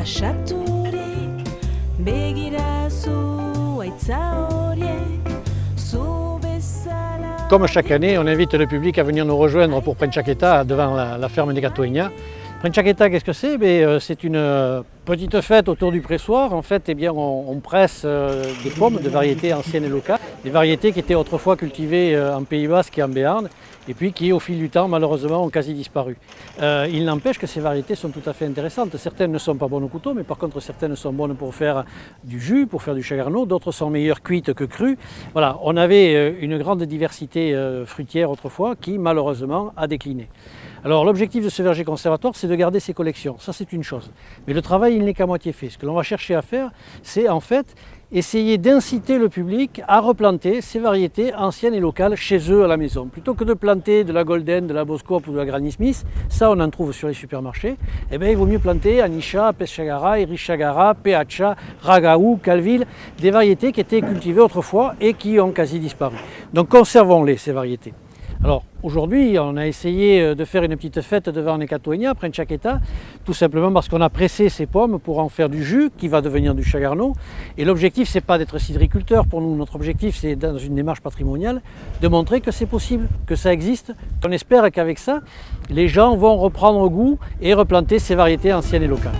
pasaturik begira zu haitza horiek zu bezala. Comme chaque année, on invite le public à venir nous rejoindre pour Prenchaqueta devant la ferme des Gatoigna. Prenchaqueta, qu'est-ce que c'est? C'est une petite fête autour du pressoir. En fait, on presse des pommes de variétés anciennes et locales, des variétés qui étaient autrefois cultivées en Pays Basque et en Béarn, et puis qui, au fil du temps, malheureusement, ont quasi disparu. Il n'empêche que ces variétés sont tout à fait intéressantes. Certaines ne sont pas bonnes au couteau, mais par contre, certaines sont bonnes pour faire du jus, pour faire du chagarneau. D'autres sont meilleures cuites que crues. Voilà, on avait une grande diversité fruitière autrefois qui, malheureusement, a décliné. Alors l'objectif de ce verger conservatoire, c'est de garder ses collections, ça c'est une chose. Mais le travail, il n'est qu'à moitié fait. Ce que l'on va chercher à faire, c'est en fait essayer d'inciter le public à replanter ces variétés anciennes et locales chez eux à la maison. Plutôt que de planter de la Golden, de la Boskop ou de la Granny Smith, ça on en trouve sur les supermarchés, il vaut mieux planter Anisha, Pescagara, Irishagara, Peacha, Ragaou, Calville, des variétés qui étaient cultivées autrefois et qui ont quasi disparu. Donc conservons-les, ces variétés. Alors aujourd'hui, on a essayé de faire une petite fête devant les Gatoigna, Prenchaqueta, tout simplement parce qu'on a pressé ces pommes pour en faire du jus qui va devenir du chagarneau. Et l'objectif, c'est pas d'être cidriculteur pour nous. Notre objectif, c'est dans une démarche patrimoniale de montrer que c'est possible, que ça existe. On espère qu'avec ça, les gens vont reprendre goût et replanter ces variétés anciennes et locales.